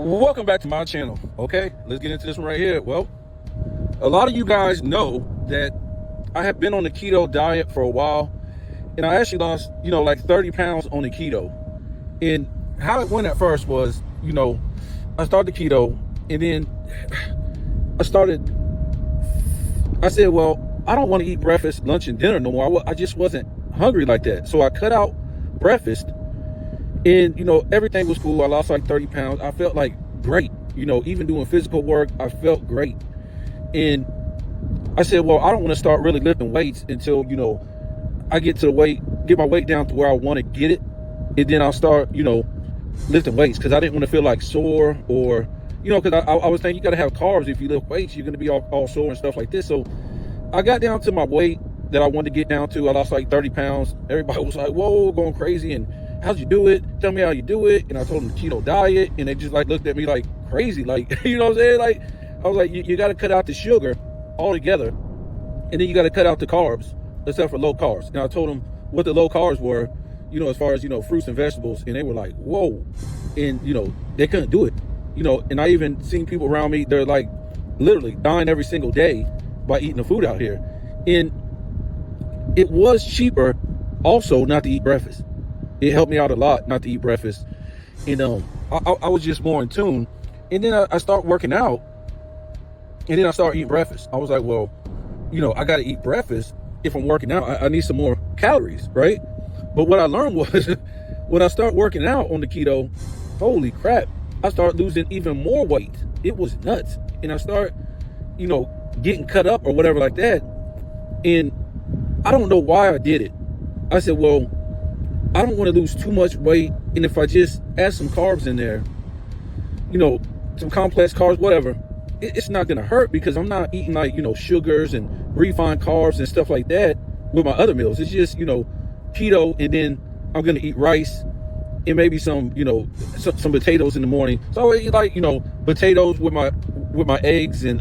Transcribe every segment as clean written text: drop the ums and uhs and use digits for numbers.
Welcome back to my channel. Okay, let's get into this one right here. Well, a lot of you guys know that I have been on the keto diet for a while, and I actually lost, like 30 pounds on the keto. And how it went at first was, I started the keto, and then I said, well, I don't want to eat breakfast, lunch, and dinner no more. I just wasn't hungry like that. So I cut out breakfast, and, everything was cool. I lost like 30 pounds. I felt like great. Even doing physical work, I felt great. And I said, well, I don't want to start really lifting weights until, I get my weight down to where I want to get it. And then I'll start, lifting weights, because I didn't want to feel like sore, or, because I was thinking you got to have carbs. If you lift weights, you're going to be all sore and stuff like this. So I got down to my weight that I wanted to get down to. I lost like 30 pounds. Everybody was like, whoa, going crazy. And how'd you do it? Tell me how you do it. And I told them the keto diet, and they just like looked at me like crazy. Like, you know what I'm saying? Like, I was like, you got to cut out the sugar altogether, and then you got to cut out the carbs, except for low carbs. And I told them what the low carbs were, as far as, fruits and vegetables. And they were like, whoa. And, they couldn't do it, and I even seen people around me, they're like literally dying every single day by eating the food out here. And it was cheaper also not to eat breakfast. It helped me out a lot not to eat breakfast. And I was just more in tune. And then I start working out, and then I start eating breakfast. I was like, well, I got to eat breakfast if I'm working out. I need some more calories, right? But what I learned was when I start working out on the keto, holy crap, I start losing even more weight. It was nuts. And I start, getting cut up or whatever like that. And I don't know why I did it. I said, well, I don't want to lose too much weight. And if I just add some carbs in there, some complex carbs, whatever, it's not going to hurt, because I'm not eating like, sugars and refined carbs and stuff like that with my other meals. It's just, keto, and then I'm going to eat rice and maybe some, some potatoes in the morning. So I eat like, potatoes with my eggs and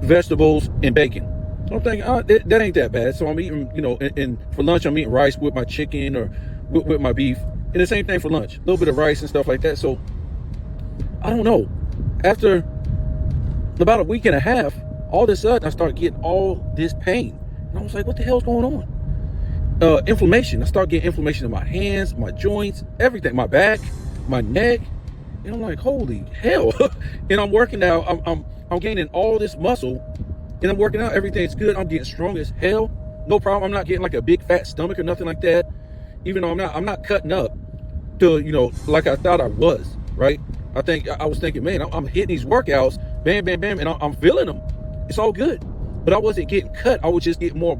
vegetables and bacon. So I'm thinking, that ain't that bad. So I'm eating, and for lunch, I'm eating rice with my chicken or with my beef. And the same thing for lunch, a little bit of rice and stuff like that. So I don't know. After about a week and a half, all of a sudden, I started getting all this pain. And I was like, what the hell's going on? Inflammation. I started getting inflammation in my hands, my joints, everything, my back, my neck. And I'm like, holy hell. And I'm working out. I'm gaining all this muscle. And I'm working out, everything's good. I'm getting strong as hell. No problem. I'm not getting like a big fat stomach or nothing like that. Even though I'm not cutting up to, like I thought I was, right? I was thinking, man, I'm hitting these workouts, bam, bam, bam, and I'm feeling them. It's all good. But I wasn't getting cut. I was just getting more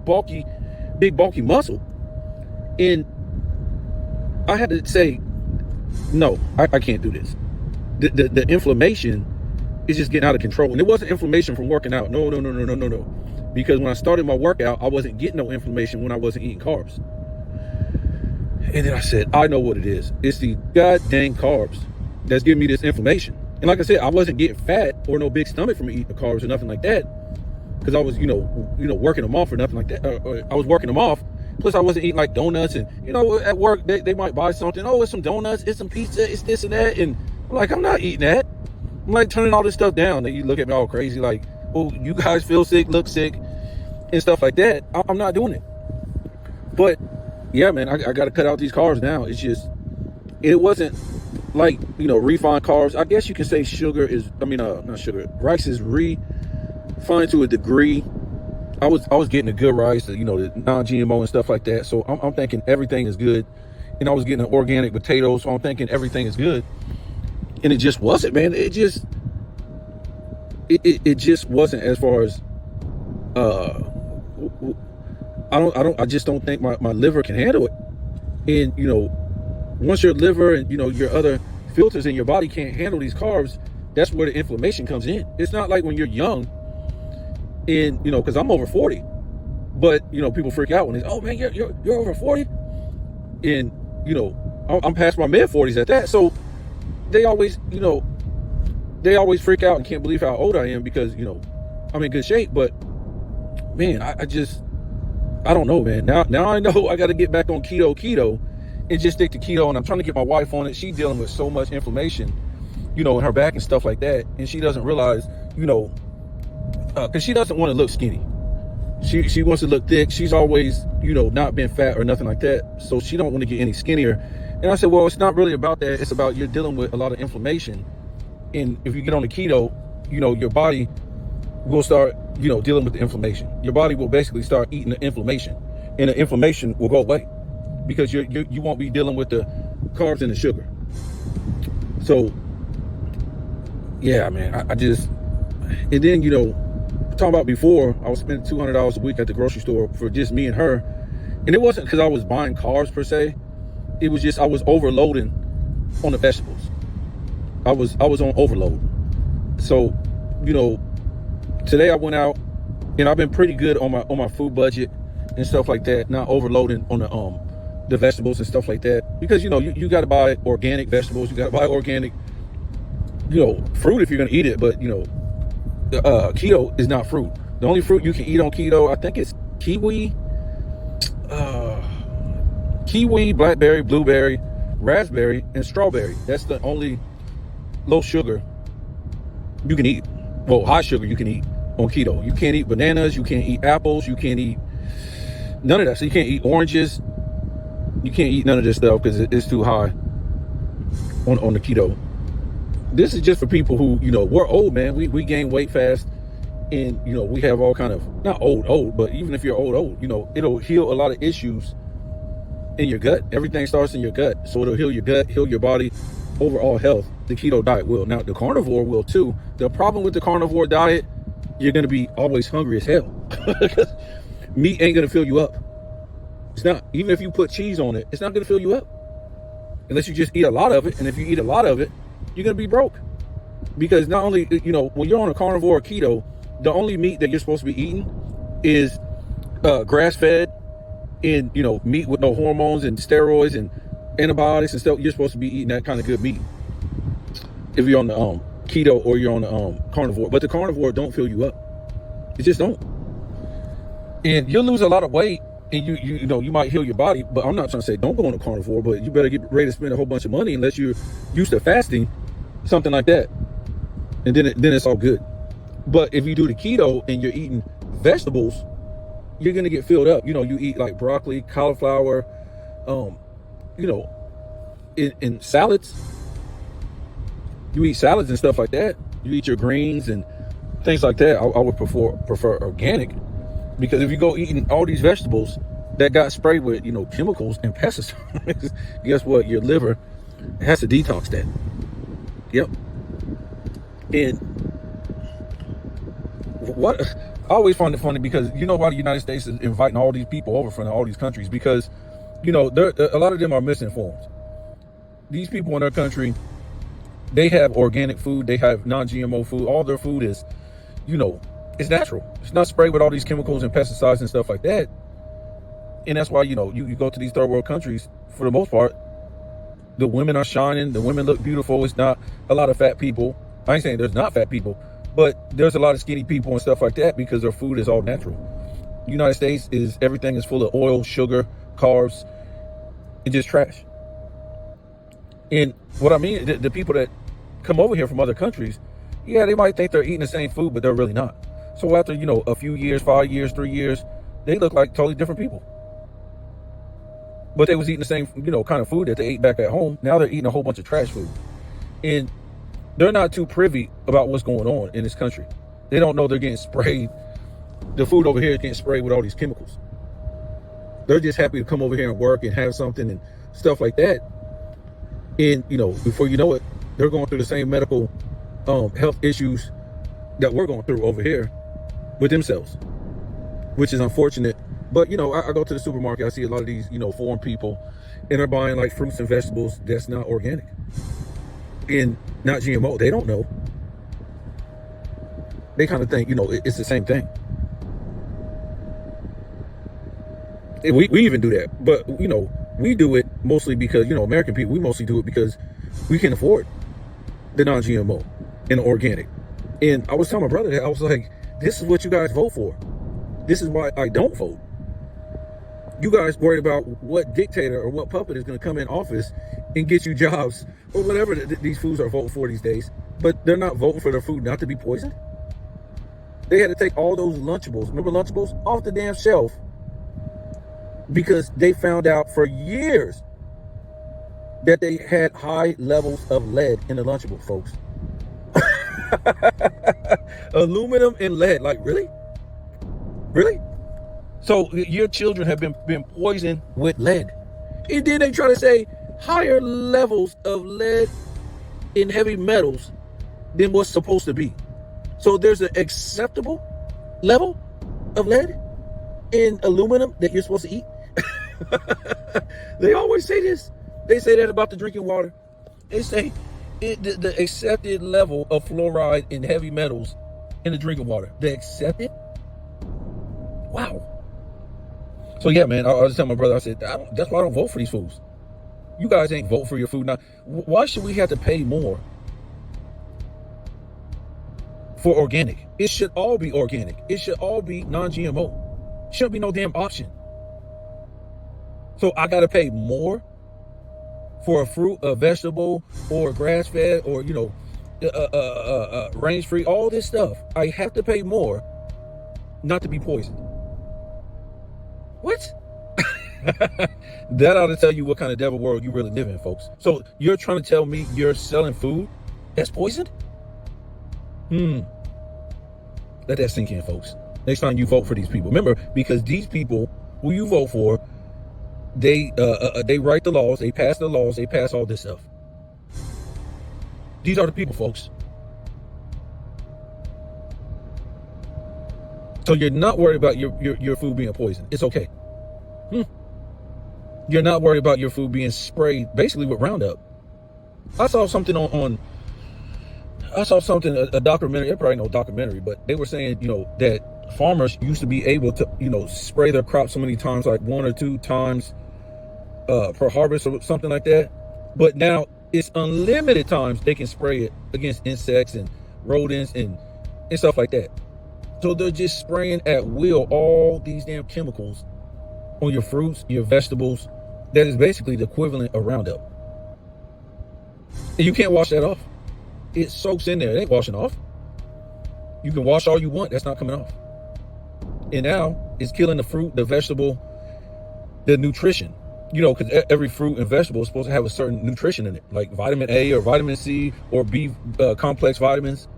big bulky muscle. And I had to say, no, I can't do this. The inflammation is just getting out of control. And it wasn't inflammation from working out. No. Because when I started my workout, I wasn't getting no inflammation when I wasn't eating carbs. And then I said, I know what it is. It's the god dang carbs that's giving me this inflammation. And like I said, I wasn't getting fat or no big stomach from eating the carbs or nothing like that, because I was, working them off or nothing like that. I was working them off. Plus, I wasn't eating like donuts, and at work they might buy something. Oh, it's some donuts, it's some pizza, it's this and that, and I'm like, I'm not eating that. I'm like turning all this stuff down. And you look at me all crazy, like, oh, you guys feel sick, look sick, and stuff like that. I'm not doing it. But yeah, man, I got to cut out these carbs now. It's just, it wasn't like, refined carbs. I guess you can say not sugar. Rice is refined to a degree. I was getting a good rice, the non-GMO and stuff like that. So I'm thinking everything is good. And I was getting an organic potato, so I'm thinking everything is good. And it just wasn't, man. It just wasn't, as far as I just don't think my liver can handle it. And once your liver and your other filters in your body can't handle these carbs, that's where the inflammation comes in. It's not like when you're young, and because I'm over 40, but people freak out when they say, oh man, you're over 40, and I'm past my mid 40s at that. So they always freak out and can't believe how old I am, because I'm in good shape. But man, I don't know, man. Now I know I got to get back on keto and just stick to keto. And I'm trying to get my wife on it. She's dealing with so much inflammation, in her back and stuff like that. And she doesn't realize, because she doesn't want to look skinny. She wants to look thick. She's always, not been fat or nothing like that. So she don't want to get any skinnier. And I said, well, it's not really about that. It's about you're dealing with a lot of inflammation. And if you get on the keto, your body will start, dealing with the inflammation. Your body will basically start eating the inflammation, and the inflammation will go away because you won't be dealing with the carbs and the sugar. So, yeah, man, I just, and then, talking about before, I was spending $200 a week at the grocery store for just me and her. And it wasn't because I was buying carbs per se. It was just I was overloading on the vegetables. I was on overload. So, today I went out and I've been pretty good on my food budget and stuff like that, not overloading on the vegetables and stuff like that. Because you got to buy organic vegetables, you got to buy organic fruit if you're going to eat it, but keto is not fruit. The only fruit you can eat on keto, I think it's kiwi, blackberry, blueberry, raspberry, and strawberry. That's the only low sugar you can eat. Well, high sugar you can eat on keto. You can't eat bananas, you can't eat apples, you can't eat none of that. So you can't eat oranges, you can't eat none of this stuff because it's too high on the keto. This is just for people who, we're old, man. We gain weight fast, and we have all kind of, not old, but even if you're old, it'll heal a lot of issues in your gut. Everything starts in your gut, so it'll heal your gut, heal your body, overall health. The keto diet will. Now the carnivore will too. The problem with the carnivore diet, you're gonna be always hungry as hell. Meat ain't gonna fill you up. It's not. Even if you put cheese on it, it's not gonna fill you up unless you just eat a lot of it. And if you eat a lot of it, you're gonna be broke. Because not only, when you're on a carnivore or keto, the only meat that you're supposed to be eating is grass-fed and meat with no hormones and steroids and antibiotics and stuff. You're supposed to be eating that kind of good meat if you're on the keto or you're on the carnivore. But the carnivore don't fill you up. It just don't. And you'll lose a lot of weight, and you might heal your body. But I'm not trying to say don't go on a carnivore, but you better get ready to spend a whole bunch of money unless you're used to fasting, something like that, and then it's all good. But if you do the keto and you're eating vegetables, you're gonna get filled up. You eat like broccoli, cauliflower, in salads. You eat salads and stuff like that. You eat your greens and things like that. I would prefer organic, because if you go eating all these vegetables that got sprayed with chemicals and pesticides, guess what? Your liver has to detox that. Yep. And what I always find it funny, because why the United States is inviting all these people over from all these countries, because a lot of them are misinformed. These people in their country, they have organic food, they have non-GMO food. All their food is, it's natural. It's not sprayed with all these chemicals and pesticides and stuff like that. And that's why, you go to these third world countries, for the most part, the women are shining, the women look beautiful. It's not a lot of fat people. I ain't saying there's not fat people, but there's a lot of skinny people and stuff like that because their food is all natural. United States everything is full of oil, sugar, carbs, and just trash. And what I mean, the people that come over here from other countries, yeah, they might think they're eating the same food, but they're really not. So after, a few years, 5 years, 3 years, they look like totally different people. But they was eating the same, kind of food that they ate back at home. Now they're eating a whole bunch of trash food. And they're not too privy about what's going on in this country. They don't know they're getting sprayed. The food over here is getting sprayed with all these chemicals. They're just happy to come over here and work and have something and stuff like that. And, before you know it, they're going through the same medical health issues that we're going through over here with themselves, which is unfortunate. But, I go to the supermarket, I see a lot of these, foreign people, and they're buying like fruits and vegetables that's not organic and not GMO. They don't know. They kind of think, it's the same thing. And we even do that. But, we do it mostly because, American people, we mostly do it because we can afford the non-GMO and the organic. And I was telling my brother that, I was like, this is what you guys vote for. This is why I don't vote. You guys worried about what dictator or what puppet is going to come in office and get you jobs or whatever these foods are voting for these days. But they're not voting for their food not to be poisoned. They had to take all those Lunchables, remember Lunchables, off the damn shelf because they found out for years that they had high levels of lead in the Lunchable, folks. Aluminum and lead, like really? Really? So your children have been poisoned with lead. And then they try to say higher levels of lead in heavy metals than what's supposed to be. So there's an acceptable level of lead in aluminum that you're supposed to eat. They always say this. They say that about the drinking water. They say the accepted level of fluoride in heavy metals in the drinking water. The accepted? Wow. So yeah, man, I was telling my brother, I said, that's why I don't vote for these foods. You guys ain't vote for your food. Now, why should we have to pay more for organic? It should all be organic. It should all be non-GMO. Shouldn't be no damn option. So I got to pay more for a fruit, a vegetable, or grass-fed, or, range-free, all this stuff. I have to pay more not to be poisoned. What? That ought to tell you what kind of devil world you really live in, folks. So you're trying to tell me you're selling food that's poisoned? Let that sink in, folks. Next time you vote for these people, remember, because these people who you vote for, they write the laws, they pass the laws, they pass all this stuff. These are the people, folks. So you're not worried about your food being poisoned. It's okay. You're not worried about your food being sprayed basically with Roundup. I saw something a documentary, probably no documentary, but they were saying, that farmers used to be able to, spray their crops so many times, like 1 or 2 times per harvest or something like that. But now it's unlimited times they can spray it against insects and rodents and stuff like that. So they're just spraying at will all these damn chemicals on your fruits, your vegetables. That is basically the equivalent of Roundup. And you can't wash that off. It soaks in there. It ain't washing off. You can wash all you want. That's not coming off. And now it's killing the fruit, the vegetable, the nutrition. Because every fruit and vegetable is supposed to have a certain nutrition in it, like vitamin A or vitamin C or B complex vitamins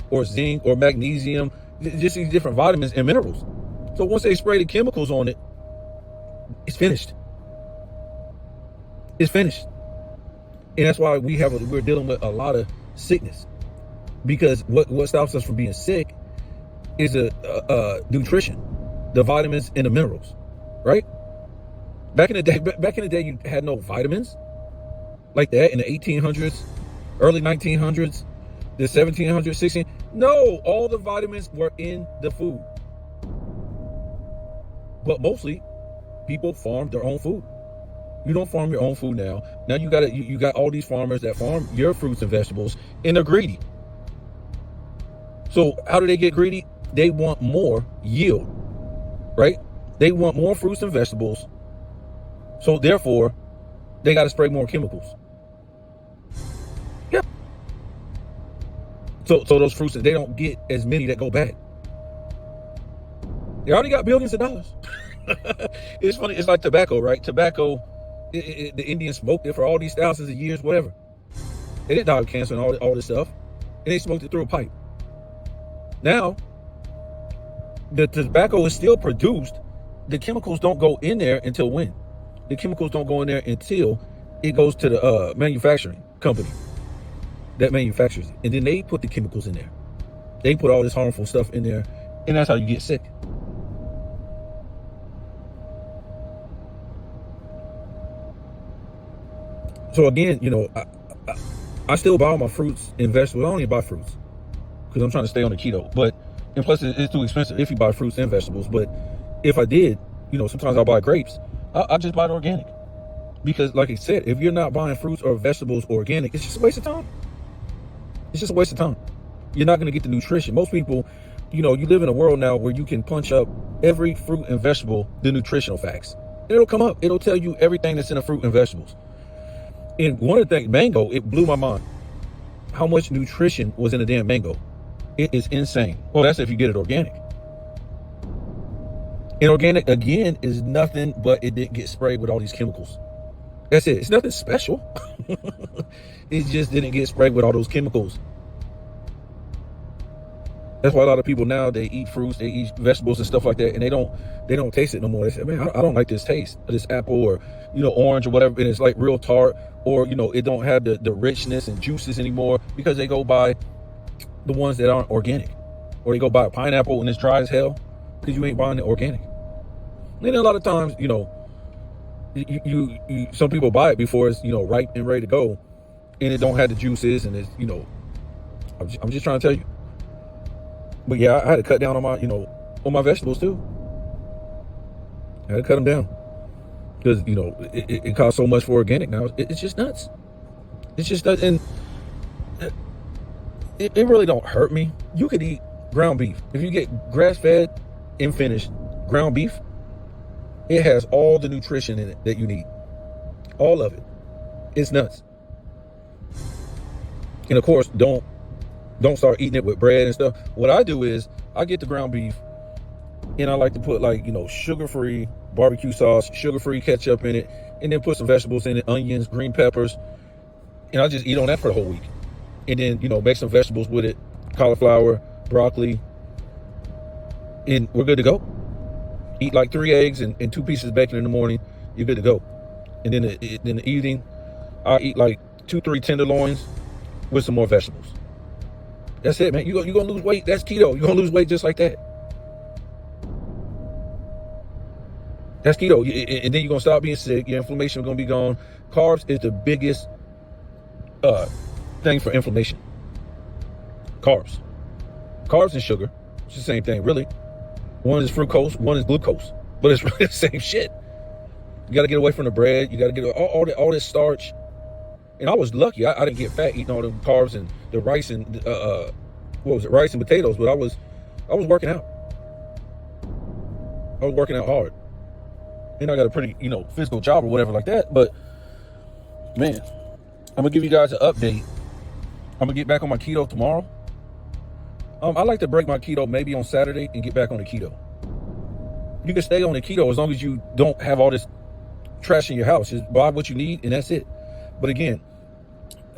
or zinc or magnesium, just these different vitamins and minerals. So once they spray the chemicals on it, it's finished. It's finished. And that's why we're dealing with a lot of sickness, because what stops us from being sick is nutrition, the vitamins and the minerals, right? Back in the day, you had no vitamins like that in the 1800s, early 1900s, the 1700s, 1600s. No, all the vitamins were in the food. But mostly, people farm their own food. You don't farm your own food now. Now you got all these farmers that farm your fruits and vegetables, and they're greedy. So how do they get greedy? They want more yield, right? They want more fruits and vegetables. So therefore, they got to spray more chemicals. Yeah. So those fruits, they don't get as many that go bad. They already got billions of dollars. It's funny. It's like tobacco, right? Tobacco, the Indians smoked it for all these thousands of years, whatever. They didn't die of cancer and all this stuff. And they smoked it through a pipe. Now, the tobacco is still produced. The chemicals don't go in there until when? The chemicals don't go in there until it goes to the manufacturing company that manufactures it. And then they put the chemicals in there. They put all this harmful stuff in there. And that's how you get sick. So again, I still buy all my fruits and vegetables. I don't even buy fruits because I'm trying to stay on the keto. And plus it's too expensive if you buy fruits and vegetables. But if I did, sometimes I'll buy grapes. I just buy it organic. Because like I said, if you're not buying fruits or vegetables organic, it's just a waste of time. It's just a waste of time. You're not going to get the nutrition. Most people, you live in a world now where you can punch up every fruit and vegetable, the nutritional facts. And it'll come up. It'll tell you everything that's in the fruit and vegetables. And one of the things, mango, it blew my mind. How much nutrition was in a damn mango? It is insane. Well, that's if you get it organic. And organic, again, is nothing but it didn't get sprayed with all these chemicals. That's it. It's nothing special. It just didn't get sprayed with all those chemicals. That's why a lot of people now, they eat fruits, they eat vegetables and stuff like that, and they don't taste it no more. They say, man, I don't like this taste of this apple or, orange or whatever, and it's like real tart, or, it don't have the richness and juices anymore, because they go buy the ones that aren't organic. Or they go buy a pineapple and it's dry as hell because you ain't buying it organic. And a lot of times, some people buy it before it's, ripe and ready to go, and it don't have the juices, and it's, I'm just trying to tell you. But yeah, I had to cut down on my vegetables too. I had to cut them down because, it costs so much for organic now. It's just nuts. It's just nuts. And it really don't hurt me. You could eat ground beef. If you get grass-fed and finished ground beef, it has all the nutrition in it that you need. All of it. It's nuts. And of course, don't start eating it with bread and stuff. What I do is I get the ground beef and I like to put sugar-free barbecue sauce, sugar-free ketchup in it, and then put some vegetables in it, onions, green peppers, and I just eat on that for the whole week. And then, make some vegetables with it, cauliflower, broccoli, and we're good to go. Eat like 3 eggs and 2 pieces of bacon in the morning, you're good to go. And then in the evening, I'll eat like 2-3 tenderloins with some more vegetables. That's it, man. You're going to lose weight. That's keto. You're going to lose weight just like that. That's keto. And then you're going to stop being sick. Your inflammation is going to be gone. Carbs is the biggest thing for inflammation. Carbs and sugar. It's the same thing, really. One is fructose, one is glucose. But it's really the same shit. You got to get away from the bread. You got to get all this starch. And I was lucky. I didn't get fat eating all the carbs and the rice and rice and potatoes. But I was working out. I was working out hard. And I got a pretty, physical job or whatever like that. But man, I'm gonna give you guys an update. I'm gonna get back on my keto tomorrow. I like to break my keto maybe on Saturday and get back on the keto. You can stay on the keto as long as you don't have all this trash in your house. Just buy what you need and that's it. But again,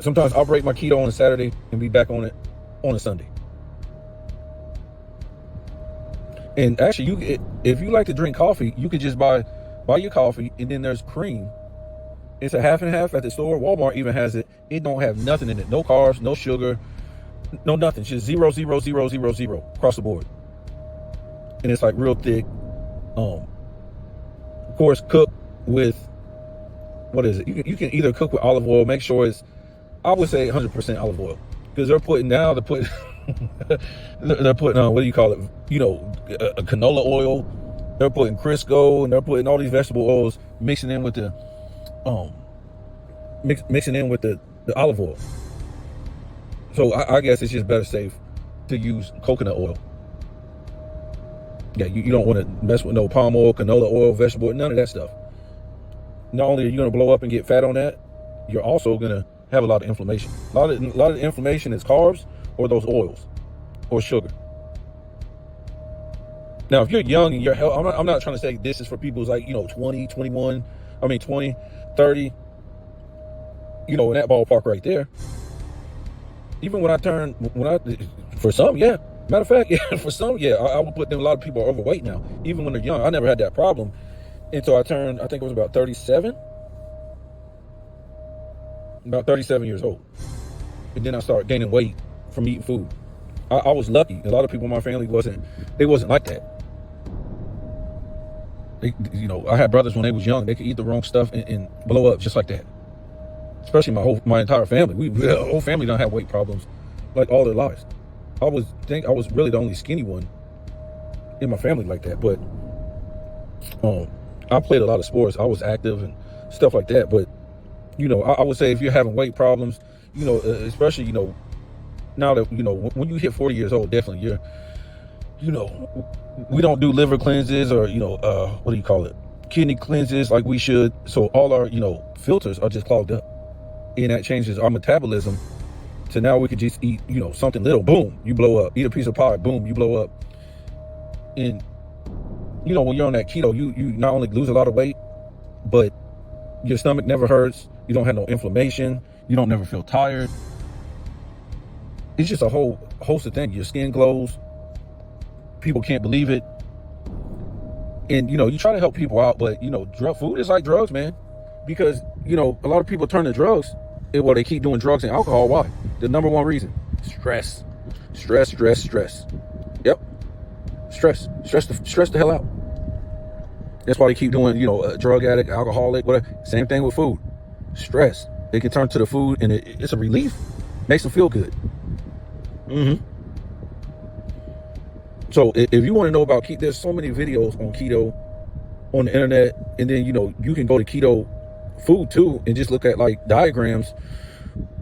sometimes I'll break my keto on a Saturday and be back on it on a Sunday. And actually, if you like to drink coffee, you could just buy your coffee, and then there's cream. It's a half and half at the store. Walmart even has it. It don't have nothing in it. No carbs, no sugar, no nothing. It's just 0, 0, 0, 0, 0 across the board. And it's like real thick. Of course, cooked with, what is it? You can either cook with olive oil. Make sure it's, I would say 100% olive oil, because they're putting what do you call it? A canola oil. They're putting Crisco, and they're putting all these vegetable oils, mixing in with the olive oil. So I guess it's just better safe to use coconut oil. Yeah, you don't want to mess with no palm oil, canola oil, vegetable oil, none of that stuff. Not only are you going to blow up and get fat on that, you're also going to have a lot of inflammation. A lot of the inflammation is carbs or those oils or sugar. Now, if you're young and you're healthy, I'm not trying to say this is for people who's like, 20, 21, 20, 30, in that ballpark right there. Even for some, yeah. Matter of fact, yeah, for some, yeah, I would put them, a lot of people are overweight now. Even when they're young, I never had that problem until I turned, I think it was about 37 years old. And then I started gaining weight from eating food. I was lucky. A lot of people in my family wasn't like that. I had brothers when they was young, they could eat the wrong stuff and blow up just like that. Especially my entire family. The whole family don't have weight problems like all their lives. I was really the only skinny one in my family like that. But I played a lot of sports. I was active and stuff like that. But I would say if you're having weight problems, especially now that when you hit 40 years old, definitely we don't do liver cleanses or what do you call it, kidney cleanses like we should. So all our filters are just clogged up. and that changes our metabolism. So now we could just eat, something little, boom, you blow up. Eat a piece of pie, boom, you blow up. And when you're on that keto, you not only lose a lot of weight, but your stomach never hurts. You don't have no inflammation. You don't never feel tired. It's just a whole host of things. Your skin glows. People can't believe it. And, you try to help people out, but, food is like drugs, man. Because, a lot of people turn to drugs. Well, they keep doing drugs and alcohol. Why? The number one reason: stress. Stress. Yep. Stress the hell out. That's why they keep doing, a drug addict, alcoholic, whatever. Same thing with food. Stress. They can turn to the food and it's a relief. Makes them feel good. So if you want to know about keto, there's so many videos on keto on the internet. And then, you can go to keto food too and just look at like diagrams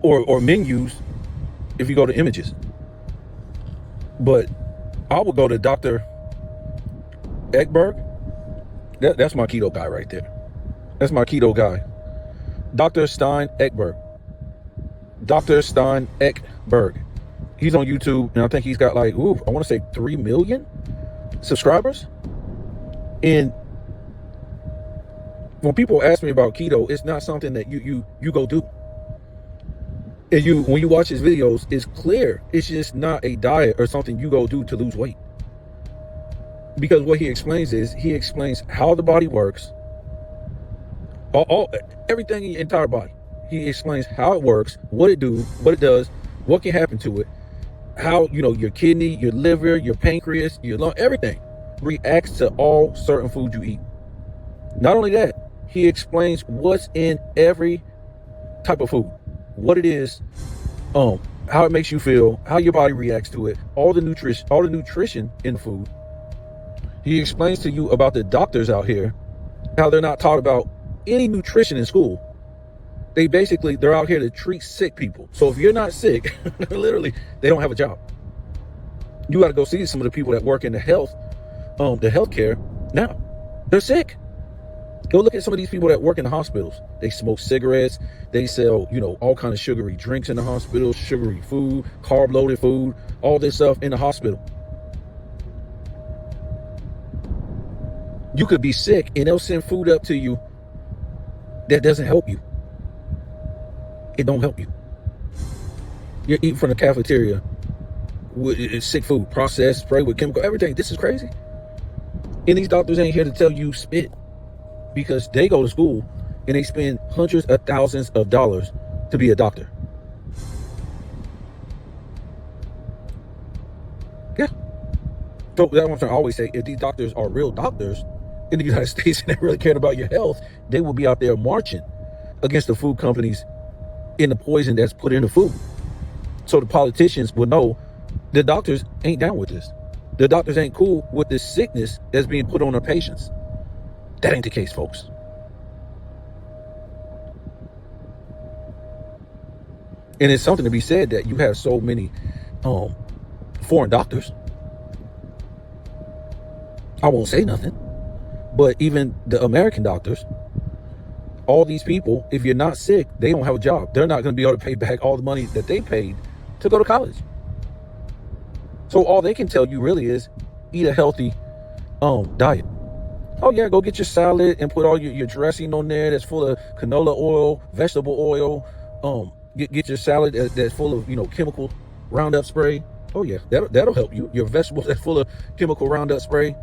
or menus if you go to images. But I would go to Dr. Ekberg. That's my keto guy right there. That's my keto guy. Dr. Stein Ekberg. Dr. Stein Ekberg. He's on YouTube, and I think he's got like, I want to say 3 million subscribers. And when people ask me about keto, it's not something that you go do. And when you watch his videos, it's clear. It's just not a diet or something you go do to lose weight. Because what he explains how the body works, everything in your entire body. He explains how it works, what it does, what can happen to it, how your kidney, your liver, your pancreas, your lung, everything reacts to all certain foods you eat. Not only that, he explains what's in every type of food, what it is, how it makes you feel, how your body reacts to it, all the nutrition in the food. He explains to you about the doctors out here, how they're not taught about any nutrition in school. They're out here to treat sick people. So if you're not sick, literally, they don't have a job. You got to go see some of the people that work in the healthcare now. They're sick. Go look at some of these people that work in the hospitals. They smoke cigarettes. They sell, all kind of sugary drinks in the hospital, sugary food, carb-loaded food, all this stuff in the hospital. You could be sick and they'll send food up to you that doesn't help you. It don't help you. You're eating from the cafeteria with sick food, processed, sprayed with chemical, everything. This is crazy. And these doctors ain't here to tell you spit, because they go to school and they spend hundreds of thousands of dollars to be a doctor. Yeah. So that's what I always say. If these doctors are real doctors in the United States and they really cared about your health, they will be out there marching against the food companies in the poison that's put in the food. So the politicians will know the doctors ain't down with this. The doctors ain't cool with this sickness that's being put on our patients. That ain't the case, folks. And it's something to be said that you have so many foreign doctors. I won't say nothing, but even the American doctors, all these people, if you're not sick, they don't have a job. They're not going to be able to pay back all the money that they paid to go to college. So all they can tell you really is eat a healthy diet. Oh yeah, go get your salad and put all your dressing on there that's full of canola oil, vegetable oil. Get your salad that's full of chemical Roundup spray. Oh yeah, that'll help you. Your vegetables that's full of chemical Roundup spray.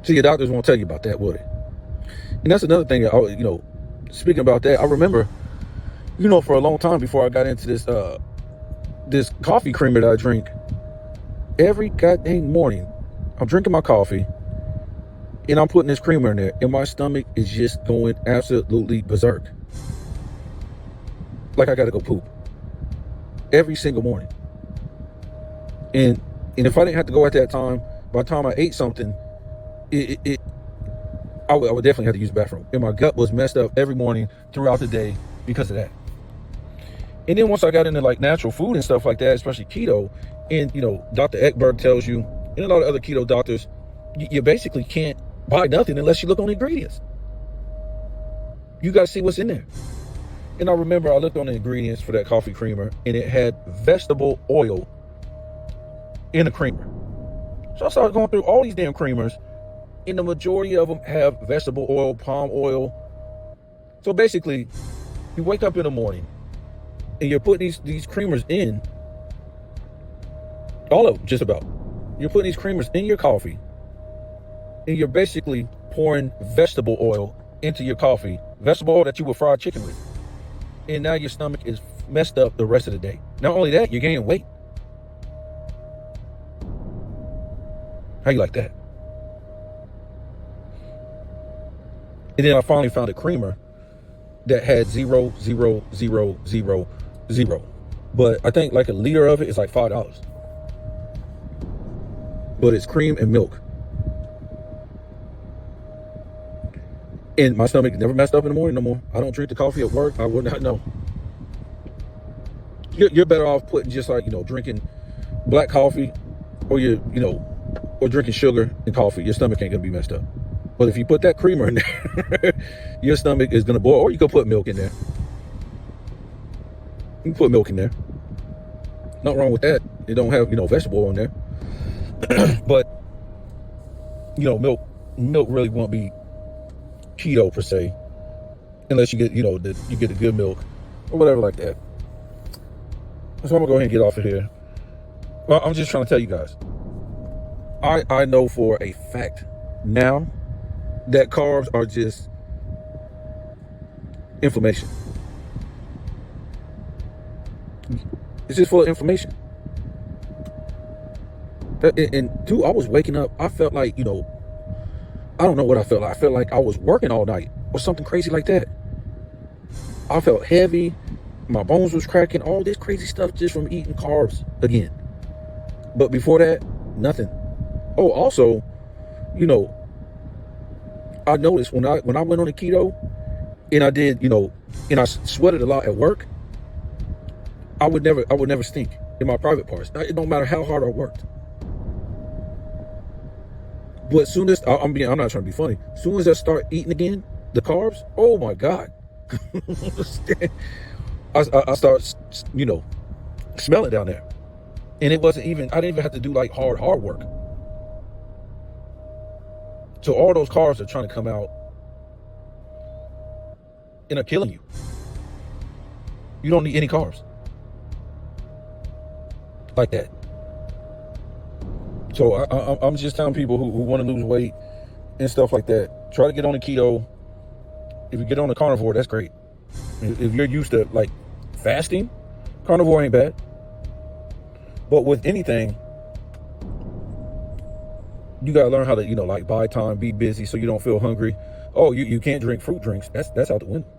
So your doctors won't tell you about that, will they? And that's another thing. Speaking about that, I remember, for a long time before I got into this coffee creamer that I drink, every goddamn morning, I'm drinking my coffee and I'm putting this creamer in there, and my stomach is just going absolutely berserk. Like I gotta go poop every single morning. And if I didn't have to go at that time, by the time I ate something, I would definitely have to use the bathroom. And my gut was messed up every morning throughout the day because of that. And then once I got into like natural food and stuff like that, especially keto, and Dr. Ekberg tells you, and a lot of other keto doctors, you basically can't buy nothing unless you look on the ingredients. You got to see what's in there. And I remember I looked on the ingredients for that coffee creamer, and it had vegetable oil in the creamer. So I started going through all these damn creamers, and the majority of them have vegetable oil, palm oil. So basically, you wake up in the morning, and you're putting these creamers in, all of them, just about. You're putting these creamers in your coffee, and you're basically pouring vegetable oil into your coffee, vegetable oil that you would fry chicken with. And now your stomach is messed up the rest of the day. Not only that, you're gaining weight. How you like that? And then I finally found a creamer that had 0.0000. But I think like a liter of it is like $5. But it's cream and milk. And my stomach never messed up in the morning no more. I don't drink the coffee at work. I would not know. You're better off putting just like, drinking black coffee or or drinking sugar and coffee. Your stomach ain't gonna be messed up. But if you put that creamer in there, your stomach is gonna boil. Or you can put milk in there. You can put milk in there. Nothing wrong with that. It don't have, vegetable oil in there. But, milk really won't be keto per se, unless you get you get the good milk or whatever like that. So I'm gonna go ahead and get off of here. Well, I'm just trying to tell you guys, I know for a fact now that carbs are just inflammation. It's just full of inflammation. And two, I was waking up, I felt like, I don't know what I felt like. I felt like I was working all night or something crazy like that. I felt heavy. My bones was cracking. All this crazy stuff just from eating carbs again. But before that, nothing. Oh, also, I noticed when I went on the keto and I did, and I sweated a lot at work, I would never stink in my private parts. It don't matter how hard I worked. But as soon as I'm not trying to be funny. As soon as I start eating again, the carbs, oh my God. I start, smelling down there. And I didn't even have to do like hard work. So all those carbs are trying to come out and are killing you. You don't need any carbs. Like that. So I'm just telling people who want to lose weight and stuff like that, try to get on the keto. If you get on the carnivore, that's great. If you're used to like fasting, carnivore ain't bad. But with anything, you gotta learn how to buy time, be busy, so you don't feel hungry. Oh, you can't drink fruit drinks. That's out the window.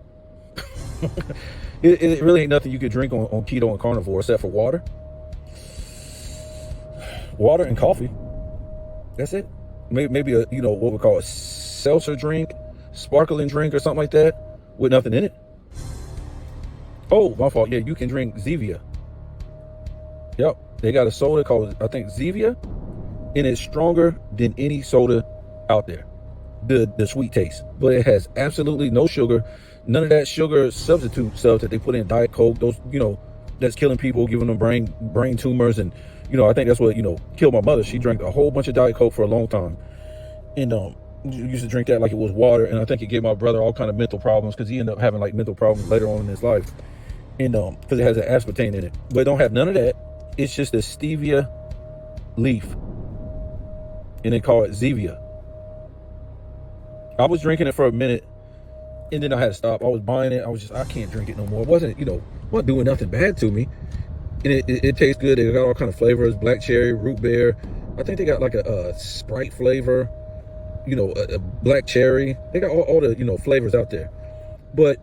It really ain't nothing you could drink on keto and carnivore except for water. Water and coffee. That's it. Maybe a what we call a seltzer drink, sparkling drink or something like that with nothing in it. Oh, my fault. Yeah, you can drink Zevia. Yep. They got a soda called, I think, Zevia, and it's stronger than any soda out there. The sweet taste. But it has absolutely no sugar. None of that sugar substitute stuff that they put in Diet Coke, those, that's killing people, giving them brain tumors. And, I think that's what, killed my mother. She drank a whole bunch of Diet Coke for a long time. And used to drink that like it was water. And I think it gave my brother all kind of mental problems because he ended up having like mental problems later on in his life. And because it has an aspartame in it. But it don't have none of that. It's just a stevia leaf. And they call it Zevia. I was drinking it for a minute. And then I had to stop. I was buying it. I can't drink it no more. It wasn't doing nothing bad to me. And it tastes good. They got all kind of flavors. Black cherry, root beer. I think they got like a Sprite flavor. A black cherry. They got all the, flavors out there. But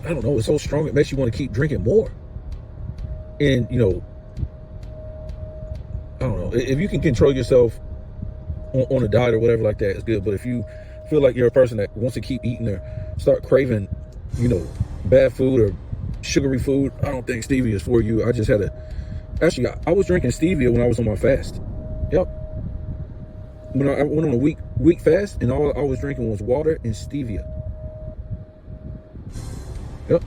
I don't know. It's so strong. It makes you want to keep drinking more. And, I don't know. If you can control yourself on a diet or whatever like that, it's good. But if you feel like you're a person that wants to keep eating or start craving, bad food or sugary food, I don't think stevia is for you. I just had I was drinking stevia when I was on my fast. Yep. When I went on a week fast, and all I was drinking was water and stevia. Yep.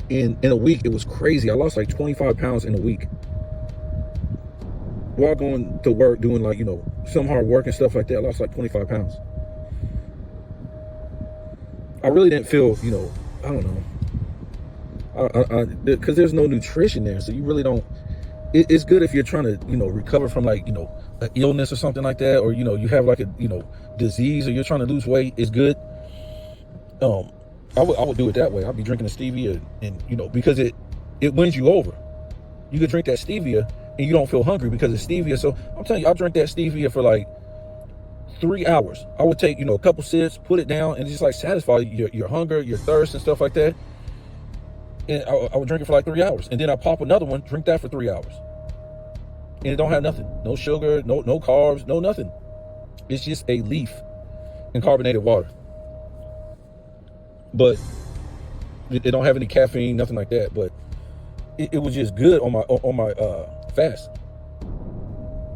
In a week, it was crazy. I lost like 25 pounds in a week while going to work, doing like, some hard work and stuff like that. I lost like 25 pounds. I really didn't feel, I don't know, because there's no nutrition there. So you really don't, it's good if you're trying to, recover from like, an illness or something like that, or, you have like a, disease, or you're trying to lose weight. It's good. I would do it that way. I'd be drinking the stevia and because it wins you over. You could drink that stevia and you don't feel hungry because it's stevia. So I'm telling you, I drink that stevia for like 3 hours. I would take, a couple sips, put it down, and just like satisfy your hunger, your thirst and stuff like that. And I would drink it for like 3 hours. And then I pop another one, drink that for 3 hours. And it don't have nothing. No sugar, no carbs, no nothing. It's just a leaf and carbonated water. But it don't have any caffeine, nothing like that. But it was just good on my fast.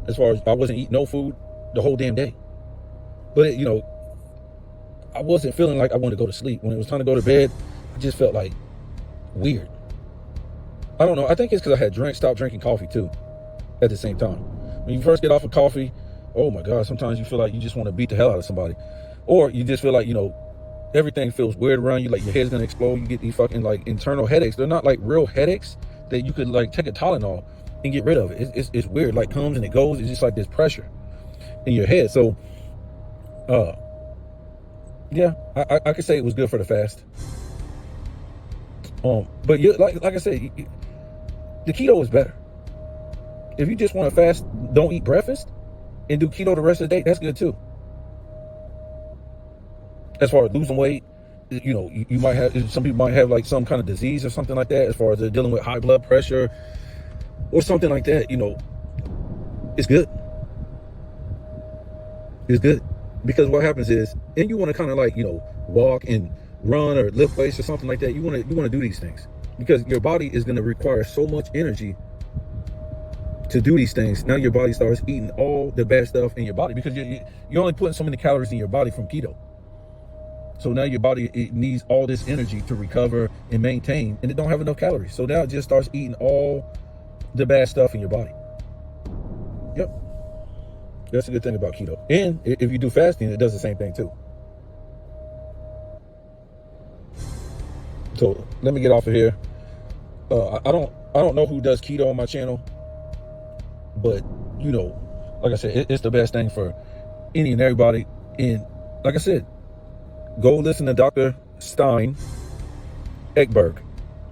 As far as I wasn't eating no food the whole damn day. But I wasn't feeling like I wanted to go to sleep. When it was time to go to bed, I just felt like weird. I don't know. I think it's because I had stopped drinking coffee too at the same time. When you first get off of coffee, oh my God, sometimes you feel like you just want to beat the hell out of somebody. Or you just feel like, everything feels weird around you, like your head's gonna explode. You get these fucking like internal headaches. They're not like real headaches that you could like take a Tylenol and get rid of it. It's weird, like comes and it goes. It's just like this pressure in your head. So yeah, I could say it was good for the fast. But like I said, the keto is better. If you just want to fast, don't eat breakfast and do keto the rest of the day, that's good too. As far as losing weight, you might have, some people might have like some kind of disease or something like that, as far as they're dealing with high blood pressure or something like that, it's good. It's good. Because what happens is, and you want to kind of like, walk and run or lift weights or something like that. You want to do these things because your body is going to require so much energy to do these things. Now your body starts eating all the bad stuff in your body because you're only putting so many calories in your body from keto. So now your body, it needs all this energy to recover and maintain, and it don't have enough calories. So now it just starts eating all the bad stuff in your body. Yep. That's a good thing about keto. And if you do fasting, it does the same thing too. So let me get off of here. I don't know who does keto on my channel, but like I said, it's the best thing for any and everybody. And like I said, go listen to Dr. Stein Ekberg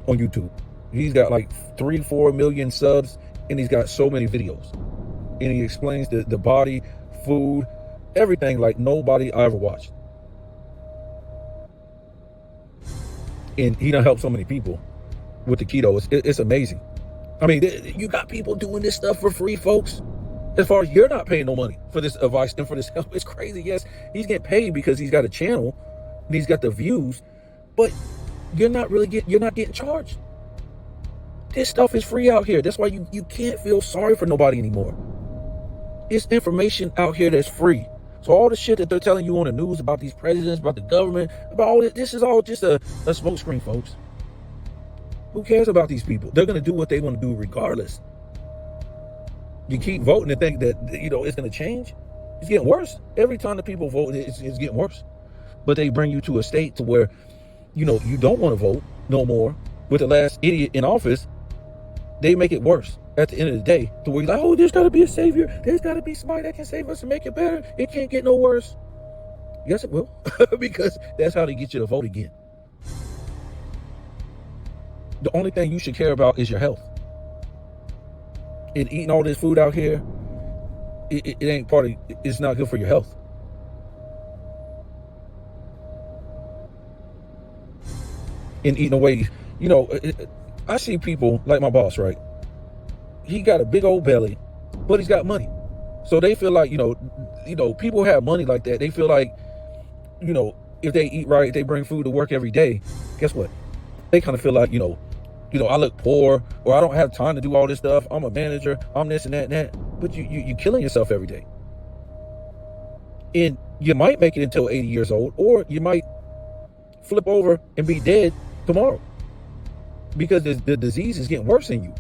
on YouTube. He's got like 3-4 million subs, and he's got so many videos. And he explains the body, food, everything like nobody I ever watched. And he done helped so many people with the keto. It's amazing. I mean, you got people doing this stuff for free, folks. As far as you're not paying no money for this advice and for this help, it's crazy. Yes, he's getting paid because he's got a channel and he's got the views, but you're not getting charged. This stuff is free out here. That's why you can't feel sorry for nobody anymore. It's information out here that's free. So all the shit that they're telling you on the news about these presidents, about the government, about all this is all just a smoke screen, folks. Who cares about these people? They're going to do what they want to do regardless. You keep voting and think that, it's going to change. It's getting worse. Every time the people vote, it's getting worse. But they bring you to a state to where, you don't want to vote no more with the last idiot in office. They make it worse at the end of the day to where you're like, oh, there's got to be a savior. There's got to be somebody that can save us and make it better. It can't get no worse. Yes, it will. Because that's how they get you to vote again. The only thing you should care about is your health. And eating all this food out here, it ain't it's not good for your health. And eating away, I see people like my boss, right? He got a big old belly, but he's got money. So they feel like, people have money like that. They feel like, if they eat right, they bring food to work every day. Guess what? They kind of feel like, I look poor, or I don't have time to do all this stuff. I'm a manager. I'm this and that and that. But you're killing yourself every day. And you might make it until 80 years old, or you might flip over and be dead tomorrow because the disease is getting worse in you.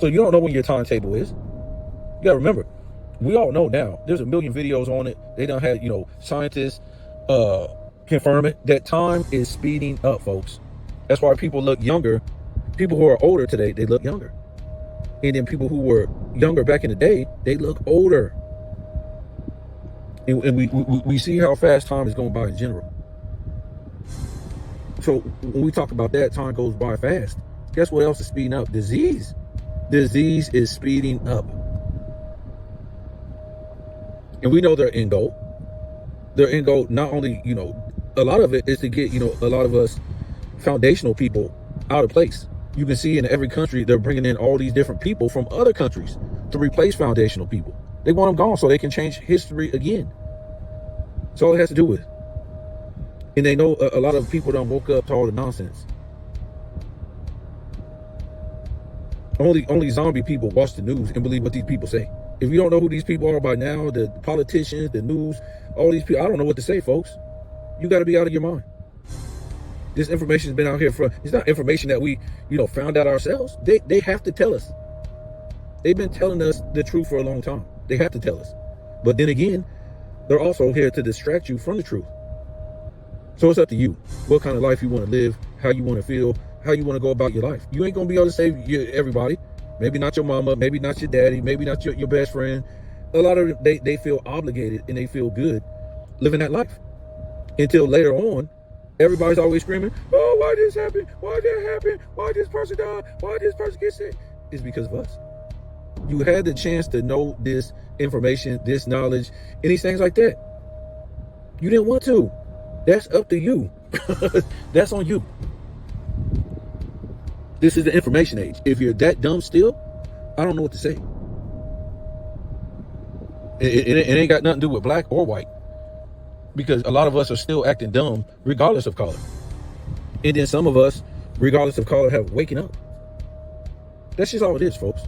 So you don't know when your timetable is. You gotta remember, we all know now. There's a million videos on it. They done had, scientists confirm it that time is speeding up, folks. That's why people look younger. People who are older today, they look younger. And then people who were younger back in the day, they look older. And we see how fast time is going by in general. So when we talk about that, time goes by fast. Guess what else is speeding up? Disease. Disease is speeding up. And we know their end goal. Their end goal, not only, a lot of it is to get, a lot of us foundational people out of place. You can see in every country, they're bringing in all these different people from other countries to replace foundational people. They want them gone so they can change history again. That's all it has to do with. And they know a lot of people don't woke up to all the nonsense. Only zombie people watch the news and believe what these people say. If you don't know who these people are by now, the politicians, the news, all these people, I don't know what to say, folks. You got to be out of your mind. This information has been out here it's not information that we, found out ourselves. They have to tell us. They've been telling us the truth for a long time. They have to tell us. But then again, they're also here to distract you from the truth. So it's up to you. What kind of life you want to live, how you want to feel, how you want to go about your life. You ain't going to be able to save everybody. Maybe not your mama, maybe not your daddy, maybe not your best friend. A lot of them, they feel obligated and they feel good living that life. Until later on, everybody's always screaming, oh, why this happened? Why that happened? Why this person died? Why this person gets sick? It's because of us. You had the chance to know this information, this knowledge, and these things like that. You didn't want to. That's up to you. That's on you. This is the information age. If you're that dumb still, I don't know what to say. It ain't got nothing to do with black or white. Because a lot of us are still acting dumb regardless of color. And then some of us, regardless of color, have waking up. That's just all it is, folks.